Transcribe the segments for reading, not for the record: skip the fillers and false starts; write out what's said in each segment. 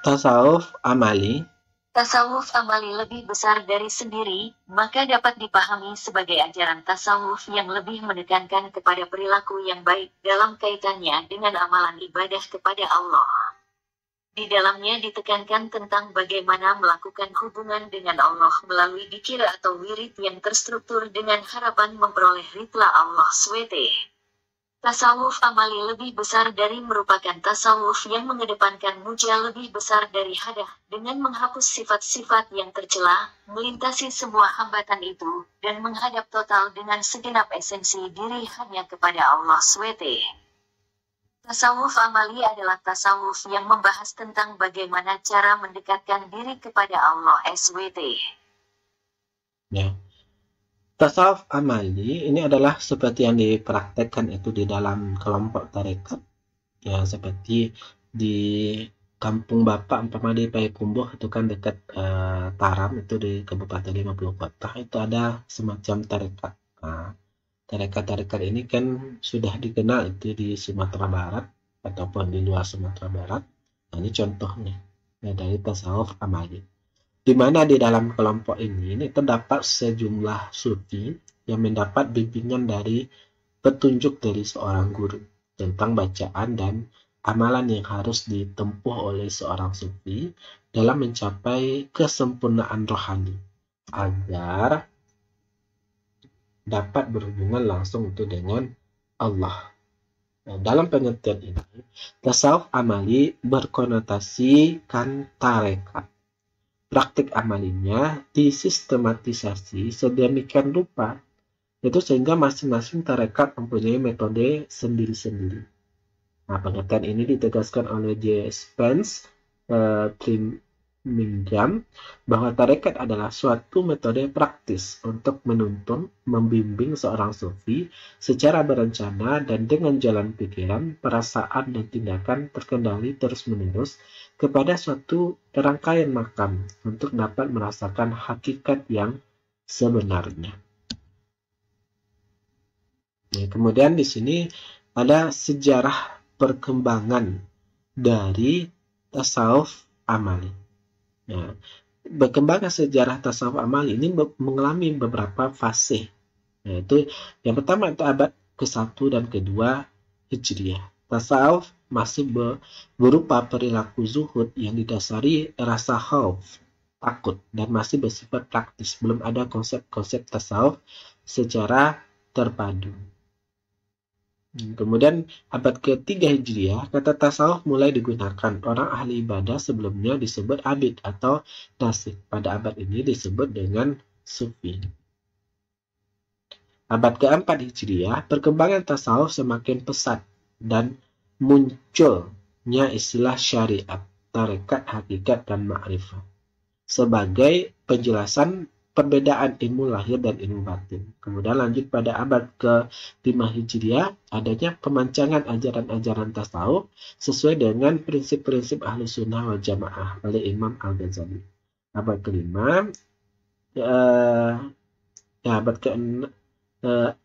Tasawuf amali. Tasawuf amali lebih besar dari sendiri, maka dapat dipahami sebagai ajaran tasawuf yang lebih menekankan kepada perilaku yang baik dalam kaitannya dengan amalan ibadah kepada Allah. Di dalamnya ditekankan tentang bagaimana melakukan hubungan dengan Allah melalui dzikir atau wirid yang terstruktur dengan harapan memperoleh ridha Allah SWT. Tasawuf amali lebih besar dari merupakan tasawuf yang mengedepankan muja lebih besar dari hadah, dengan menghapus sifat-sifat yang tercela, melintasi semua hambatan itu, dan menghadap total dengan segenap esensi diri hanya kepada Allah SWT. Tasawuf amali adalah tasawuf yang membahas tentang bagaimana cara mendekatkan diri kepada Allah SWT. Ya. Tasawuf amali ini adalah seperti yang dipraktekkan itu di dalam kelompok tarekat. Ya, seperti di kampung Bapak umpama di Payakumbuh itu kan dekat Taram itu di Kabupaten 50 Kota itu ada semacam tarekat. Nah, tarekat-tarekat ini kan sudah dikenal itu di Sumatera Barat ataupun di luar Sumatera Barat. Nah, ini contohnya ya, dari tasawuf amali. Di mana di dalam kelompok ini terdapat sejumlah sufi yang mendapat bimbingan dari petunjuk dari seorang guru tentang bacaan dan amalan yang harus ditempuh oleh seorang sufi dalam mencapai kesempurnaan rohani agar dapat berhubungan langsung itu dengan Allah. Nah, dalam pengertian ini, tasawuf amali berkonotasikan tarekat. Praktik amalinya disistematisasi sedemikian rupa itu sehingga masing-masing tarekat mempunyai metode sendiri-sendiri. Nah, pengertian ini ditegaskan oleh J. Spence Trinmingham bahwa tarekat adalah suatu metode praktis untuk menuntun, membimbing seorang sufi secara berencana dan dengan jalan pikiran, perasaan, dan tindakan terkendali terus-menerus kepada suatu rangkaian makam untuk dapat merasakan hakikat yang sebenarnya. Nah, kemudian di sini ada sejarah perkembangan dari tasawuf amali. Nah, berkembangnya sejarah tasawuf amali ini mengalami beberapa fase. Yaitu yang pertama itu abad ke-1 dan ke-2 Hijriah. Tasawuf masih berupa perilaku zuhud yang didasari rasa khauf, takut, dan masih bersifat praktis. Belum ada konsep-konsep tasawuf secara terpadu. Kemudian abad ke-3 Hijriah, kata tasawuf mulai digunakan. Orang ahli ibadah sebelumnya disebut abid atau nasik. Pada abad ini disebut dengan sufi. Abad ke-4 Hijriah, perkembangan tasawuf semakin pesat dan munculnya istilah syariat, tarekat, hakikat, dan ma'rifat sebagai penjelasan perbedaan ilmu lahir dan ilmu batin. Kemudian lanjut pada abad ke-5 Hijriah, adanya pemancangan ajaran-ajaran tasawuf sesuai dengan prinsip-prinsip ahli sunnah wal jamaah oleh Imam Al-Ghazali. Abad ke-5,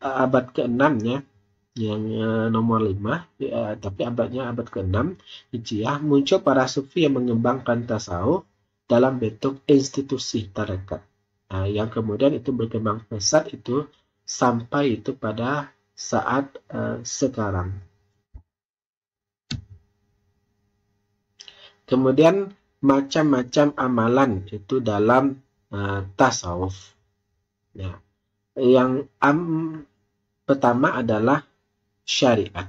abad ke-6 ya, yang nomor 5, tapi abad ke-6 Hijriah, muncul para sufi yang mengembangkan tasawuf dalam bentuk institusi tarekat. Nah, yang kemudian itu berkembang pesat itu sampai itu pada saat sekarang. Kemudian macam-macam amalan itu dalam tasawuf. Ya. Yang pertama adalah syariat.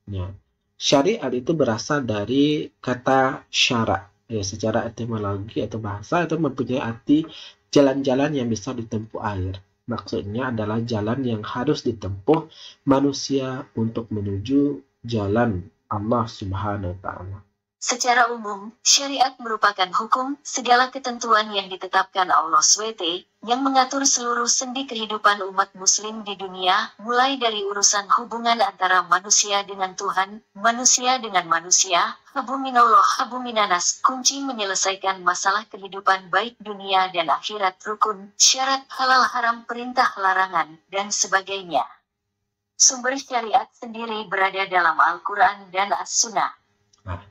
Ya. Syariat itu berasal dari kata syara. Ya, secara etimologi atau bahasa itu mempunyai arti jalan-jalan yang bisa ditempuh air. Maksudnya adalah jalan yang harus ditempuh manusia untuk menuju jalan Allah Subhanahu wa Ta'ala. Secara umum, syariat merupakan hukum, segala ketentuan yang ditetapkan Allah SWT, yang mengatur seluruh sendi kehidupan umat muslim di dunia, mulai dari urusan hubungan antara manusia dengan Tuhan, manusia dengan manusia, habuminallah habuminanas, kunci menyelesaikan masalah kehidupan baik dunia dan akhirat, rukun, syarat, halal haram, perintah larangan, dan sebagainya. Sumber syariat sendiri berada dalam Al-Quran dan As-Sunnah. Nah,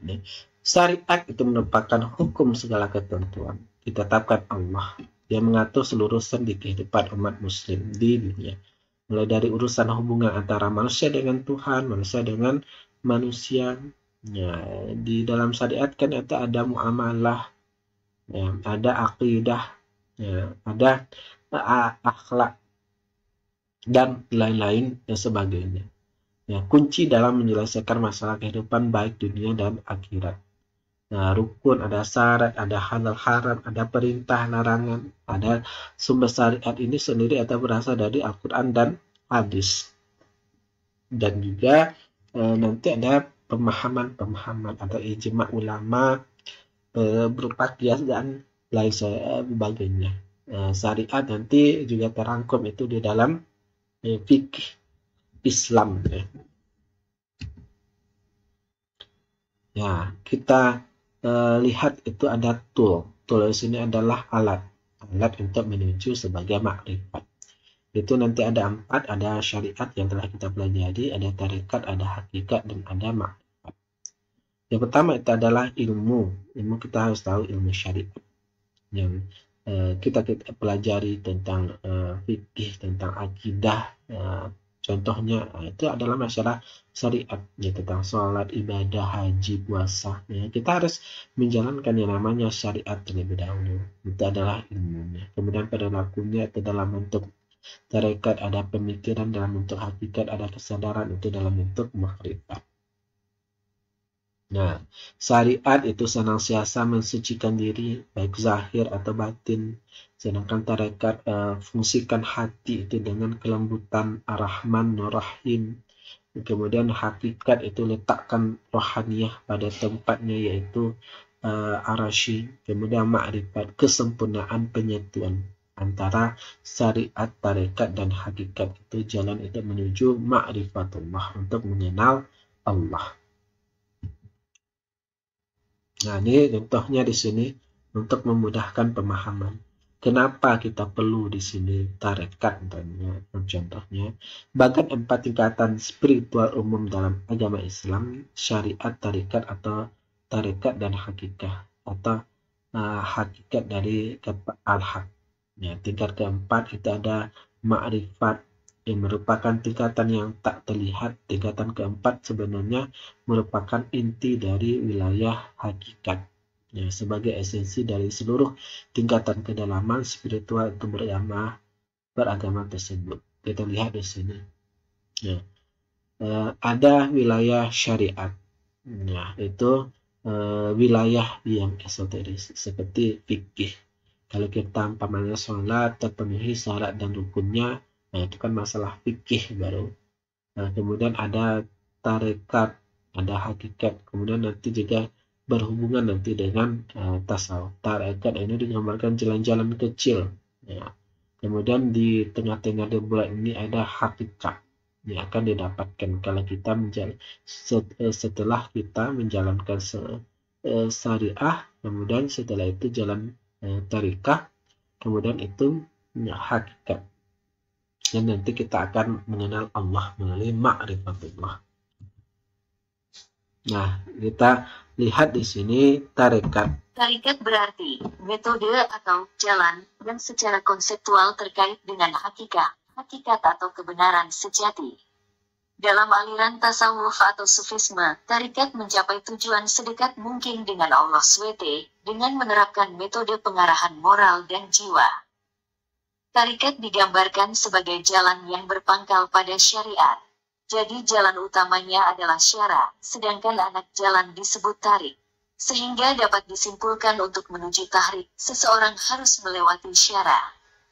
Syariat itu merupakan hukum segala ketentuan ditetapkan Allah yang mengatur seluruh sendi kehidupan umat muslim di dunia. Mulai dari urusan hubungan antara manusia dengan Tuhan, manusia dengan manusia. Ya, di dalam syariat kan itu ada muamalah, ya, ada akidah, ya, ada akhlak dan lain-lain dan sebagainya. Ya, kunci dalam menyelesaikan masalah kehidupan baik dunia dan akhirat. Nah, rukun, ada syarat, ada halal haram, ada perintah larangan, ada sumber syariat ini sendiri atau berasal dari Al-Quran dan hadis. Dan juga nanti ada pemahaman-pemahaman atau ijma ulama berupa kias dan lain sebagainya. Syariat nanti juga terangkum itu di dalam fikih Islam. Ya, kita lihat itu ada tool. Tool di sini adalah alat untuk menuju sebagai makrifat. Itu nanti ada 4, ada syariat yang telah kita pelajari, ada tarekat, ada hakikat, dan ada makrifat. Yang pertama itu adalah ilmu. Ilmu kita harus tahu ilmu syariat. Yang kita pelajari tentang fikih, tentang akidah, contohnya itu adalah masalah syariat, ya, tentang sholat, ibadah, haji, puasa. Ya, kita harus menjalankan yang namanya syariat terlebih dahulu. Itu adalah ilmunya. Kemudian perilakunya itu dalam bentuk tarekat, ada pemikiran dalam bentuk hakikat, ada kesadaran itu dalam bentuk makrifat. Nah, syariat itu senantiasa mensucikan diri, baik zahir atau batin. Sedangkan tarekat fungsikan hati itu dengan kelembutan ar-Rahman ar-Rahim. Kemudian hakikat itu letakkan rohaniyah pada tempatnya, yaitu arashi. Kemudian ma'rifat, kesempurnaan penyatuan antara syariat, tarekat, dan hakikat itu jalan itu menuju ma'rifatullah, untuk mengenal Allah. Nah, ini contohnya di sini untuk memudahkan pemahaman. Kenapa kita perlu di sini tarekat contohnya. Bahkan 4 tingkatan spiritual umum dalam agama Islam, syariat, tarekat atau tarekat dan hakikat, atau hakikat dari al-haq. Ya, tingkat keempat itu ada ma'rifat, yang merupakan tingkatan yang tak terlihat. Tingkatan keempat sebenarnya merupakan inti dari wilayah hakikat, ya, sebagai esensi dari seluruh tingkatan kedalaman spiritual itu beragama tersebut. Kita lihat di sini. Ya. Ada wilayah syariat. Nah, itu wilayah yang esoteris seperti fikih. Kalau kita umpamanya sholat terpenuhi syarat dan rukunnya, nah itu kan masalah fikih baru. Nah, kemudian ada tarekat, ada hakikat, kemudian nanti juga berhubungan nanti dengan tasawuf. Tarekat ini digambarkan jalan-jalan kecil, ya. Kemudian di tengah-tengah dua ini ada hakikat yang akan didapatkan kalau kita setelah kita menjalankan syariah, kemudian setelah itu jalan tarikah, kemudian itu hakikat. Dan nanti kita akan mengenal Allah melalui ma'rifatullah. Nah, kita lihat di sini tarekat. Tarekat berarti metode atau jalan yang secara konseptual terkait dengan hakikat atau kebenaran sejati. Dalam aliran tasawuf atau sufisme, tarekat mencapai tujuan sedekat mungkin dengan Allah SWT dengan menerapkan metode pengarahan moral dan jiwa. Tarekat digambarkan sebagai jalan yang berpangkal pada syariat. Jadi jalan utamanya adalah syara, sedangkan anak jalan disebut tarik. Sehingga dapat disimpulkan untuk menuju tahrik, seseorang harus melewati syara.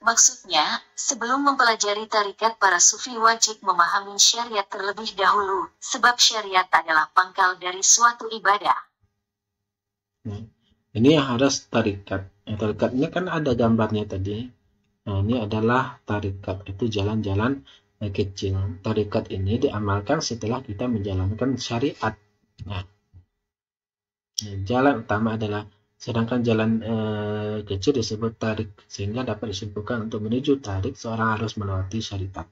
Maksudnya, sebelum mempelajari tarekat, para sufi wajib memahami syariat terlebih dahulu, sebab syariat adalah pangkal dari suatu ibadah. Ini yang harus tarekat. Tarekatnya kan ada gambarnya tadi. Nah, ini adalah tarekat, itu jalan-jalan kecil. Tarekat ini diamalkan setelah kita menjalankan syariat. Nah, jalan utama adalah, sedangkan jalan kecil disebut tarik, sehingga dapat disimpulkan untuk menuju tarik seorang harus melewati syariat.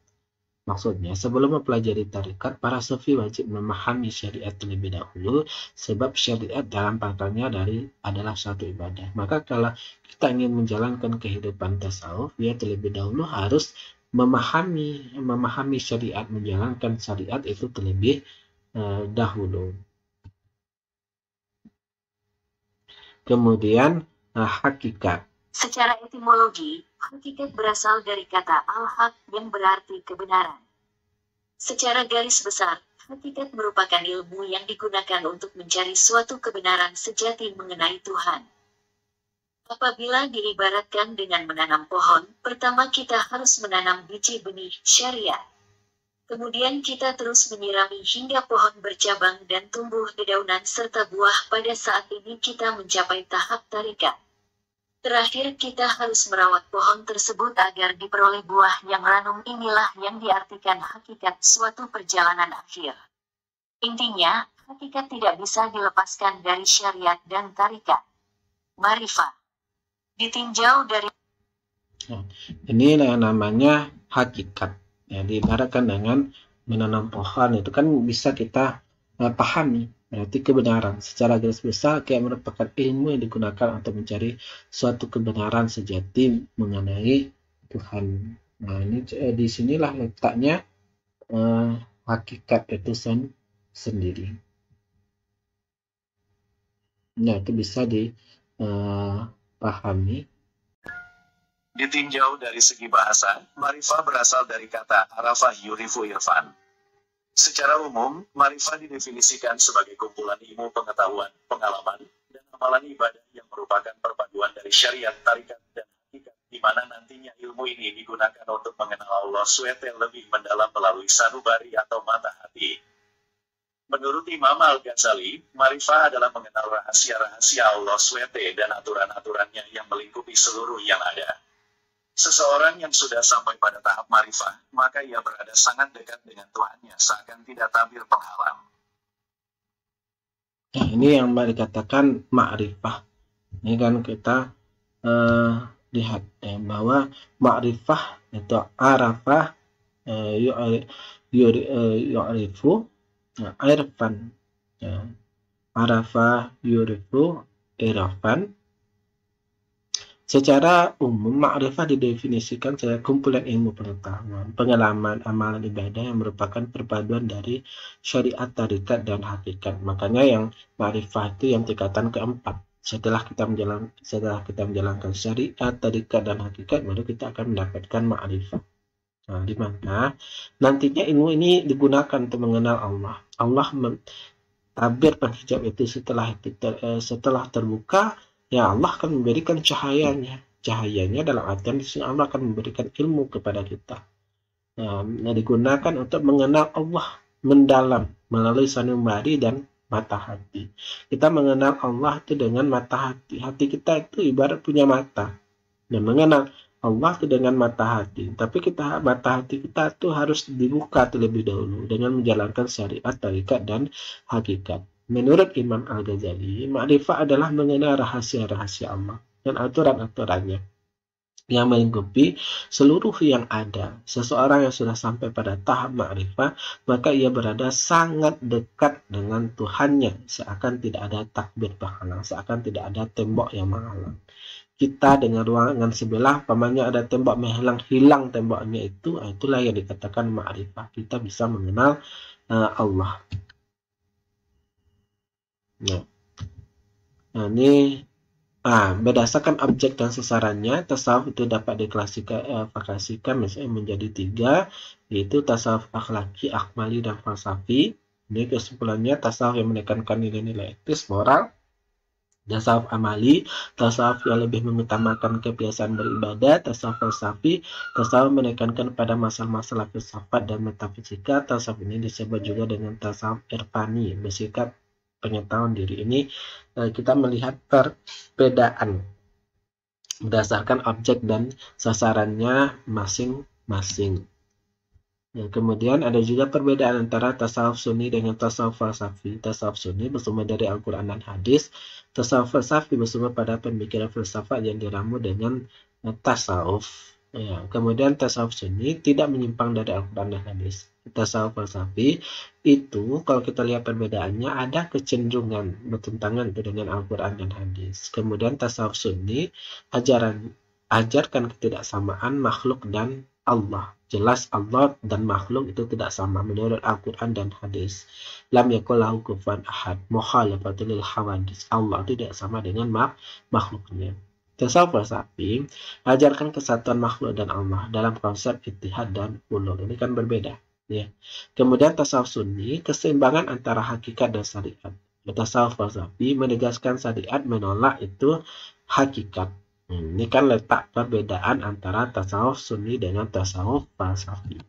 Maksudnya, sebelum mempelajari tarekat, para sufi wajib memahami syariat terlebih dahulu, sebab syariat dalam pangkalnya adalah suatu ibadah. Maka kalau kita ingin menjalankan kehidupan tasawuf, ya terlebih dahulu harus memahami syariat, menjalankan syariat itu terlebih dahulu. Kemudian hakikat. Secara etimologi, hakikat berasal dari kata al-haq yang berarti kebenaran. Secara garis besar, hakikat merupakan ilmu yang digunakan untuk mencari suatu kebenaran sejati mengenai Tuhan. Apabila diibaratkan dengan menanam pohon, pertama kita harus menanam biji benih syariat. Kemudian kita terus menyirami hingga pohon bercabang dan tumbuh dedaunan serta buah. Pada saat ini kita mencapai tahap tarekat. Terakhir kita harus merawat pohon tersebut agar diperoleh buah yang ranum. Inilah yang diartikan hakikat suatu perjalanan akhir. Intinya, hakikat tidak bisa dilepaskan dari syariat dan tarekat. Ma'rifah ditinjau dari ini namanya hakikat. Ya, diibaratkan dengan menanam pohon itu kan bisa kita pahami. Berarti kebenaran secara garis besar kayak merupakan ilmu yang digunakan untuk mencari suatu kebenaran sejati mengenai Tuhan. Nah, ini di sinilah letaknya hakikat itu sendiri. Nah, itu bisa dipahami. Ditinjau dari segi bahasa, ma'rifah berasal dari kata arafah yurifu irfan. Secara umum, ma'rifah didefinisikan sebagai kumpulan ilmu pengetahuan, pengalaman, dan amalan ibadah yang merupakan perpaduan dari syariat, tarikat, dan hakikat, di mana nantinya ilmu ini digunakan untuk mengenal Allah SWT lebih mendalam melalui sanubari atau mata hati. Menurut Imam Al-Ghazali, ma'rifah adalah mengenal rahasia-rahasia Allah SWT dan aturan-aturannya yang melingkupi seluruh yang ada. Seseorang yang sudah sampai pada tahap ma'rifah, maka ia berada sangat dekat dengan Tuhannya, seakan tidak tabir penghalang. Nah, ini yang dikatakan ma'rifah. Ini kan kita lihat bahwa ma'rifah itu arafah yu'rifu irfan. Arafah yu'rifu irfan. Secara umum, ma'rifah didefinisikan sebagai kumpulan ilmu pengetahuan, pengalaman, amalan ibadah yang merupakan perpaduan dari syariat, tarikat, dan hakikat. Makanya yang ma'rifah itu yang tingkatan keempat. Setelah kita menjalankan syariat, tarikat, dan hakikat, baru kita akan mendapatkan ma'rifah. Nah, di mana nantinya ilmu ini digunakan untuk mengenal Allah. Allah tabir penghijab itu setelah terbuka. Ya, Allah akan memberikan cahayanya. Cahayanya dalam artian di sini Allah akan memberikan ilmu kepada kita. Nah, digunakan untuk mengenal Allah mendalam melalui sanubari dan mata hati. Kita mengenal Allah itu dengan mata hati. Hati kita itu ibarat punya mata. Dan mengenal Allah itu dengan mata hati. Tapi mata hati kita itu harus dibuka terlebih dahulu dengan menjalankan syariat, tarikat, dan hakikat. Menurut Imam Al-Ghazali, ma'rifah adalah mengenal rahasia-rahasia Allah dan aturan-aturannya yang melingkupi seluruh yang ada. Seseorang yang sudah sampai pada tahap ma'rifah, maka ia berada sangat dekat dengan Tuhannya, seakan tidak ada takbir penghalang, seakan tidak ada tembok yang menghalang. Kita dengan ruangan sebelah, pamannya ada tembok menghalang, hilang temboknya itu, itulah yang dikatakan ma'rifah. Kita bisa mengenal Allah. Nah, ini berdasarkan objek dan sasarannya, tasawuf itu dapat diklasifikasikan misalnya menjadi 3, yaitu tasawuf akhlaki, akmali, dan falsafi. Ini kesimpulannya tasawuf yang menekankan nilai-nilai etis, moral. Tasawuf amali, tasawuf yang lebih mengutamakan kebiasaan beribadah. Tasawuf falsafi, tasawuf menekankan pada masalah-masalah filsafat dan metafisika. Tasawuf ini disebut juga dengan tasawuf irfani, bersikap pengetahuan diri. Ini kita melihat perbedaan berdasarkan objek dan sasarannya masing-masing. Kemudian ada juga perbedaan antara tasawuf sunni dengan tasawuf falsafi. Tasawuf sunni bersumber dari Al-Quran dan hadis. Tasawuf falsafi bersumber pada pemikiran filsafat yang diramu dengan tasawuf. Ya, kemudian tasawuf sunni tidak menyimpang dari Al-Quran dan hadis. Tasawuf falsafi itu kalau kita lihat perbedaannya ada kecenderungan bertentangan dengan Al-Quran dan hadis. Kemudian tasawuf sunni ajarkan ketidaksamaan makhluk dan Allah. Jelas Allah dan makhluk itu tidak sama menurut Al-Quran dan hadis. Lam yakul lahu kufuwan ahad. Mukhalafatul lil hawadis. Allah tidak sama dengan makhluknya. Tasawuf falsafi ajarkan kesatuan makhluk dan Allah dalam konsep ittihad dan ulul. Ini kan berbeda. Ya. Kemudian tasawuf sunni, keseimbangan antara hakikat dan syariat. Tasawuf falsafi menegaskan syariat, menolak itu hakikat. Ini kan letak perbedaan antara tasawuf sunni dengan tasawuf falsafi.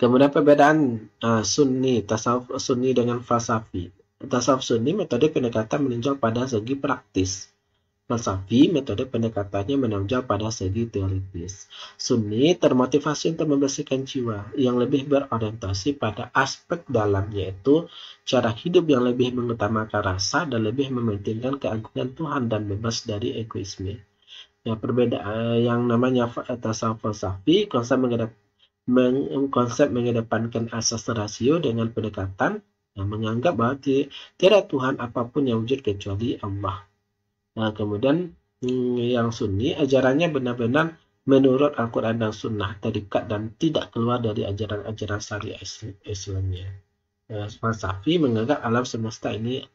Kemudian perbedaan sunni, tasawuf sunni dengan falsafi. Tasawuf sunni metode pendekatan menunjuk pada segi praktis. Falsafi, metode pendekatannya menonjol pada segi teoritis. Sunni termotivasi untuk membersihkan jiwa yang lebih berorientasi pada aspek dalam, yaitu cara hidup yang lebih mengutamakan rasa dan lebih mementingkan keagungan Tuhan dan bebas dari egoisme. Ya, perbedaan yang namanya tasawuf falsafi, konsep mengedepankan asas rasio dengan pendekatan yang menganggap bahwa tiada Tuhan apapun yang wujud kecuali Allah. Nah, kemudian yang sunni, ajarannya benar-benar menurut Al-Quran dan Sunnah, terikat dan tidak keluar dari ajaran-ajaran syariah Islamnya. Falsafi menganggap alam semesta ini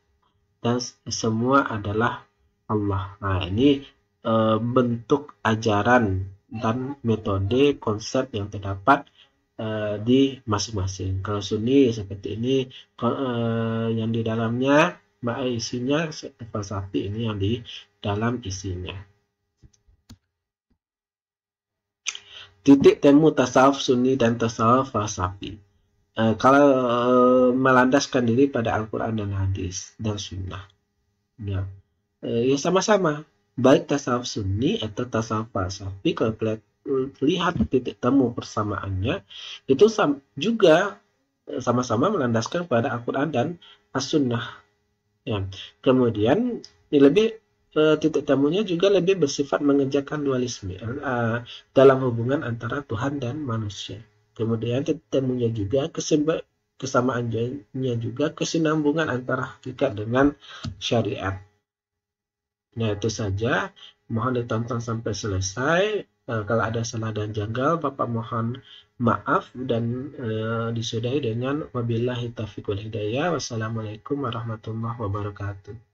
dan semua adalah Allah. Nah, ini bentuk ajaran dan metode konsep yang terdapat di masing-masing. Kalau sunni seperti ini, yang di dalamnya isinya falsafi, ini yang di dalam isinya. Titik temu tasawuf sunni dan tasawuf falsafi. Kalau melandaskan diri pada Al-Quran dan hadis dan sunnah, ya sama-sama, baik tasawuf sunni atau tasawuf falsafi, kalau lihat titik temu persamaannya, itu juga sama-sama melandaskan pada Al-Quran dan As-Sunnah. Ya. Kemudian lebih titik temunya juga lebih bersifat mengerjakan dualisme dalam hubungan antara Tuhan dan manusia. Kemudian titik temunya juga kesamaannya juga kesinambungan antara hakikat dengan syariat. Nah, itu saja. Mohon ditonton sampai selesai. Kalau ada salah dan janggal, Bapak mohon maaf dan disudahi dengan wabillahi taufiq wal hidayah. Wassalamualaikum warahmatullahi wabarakatuh.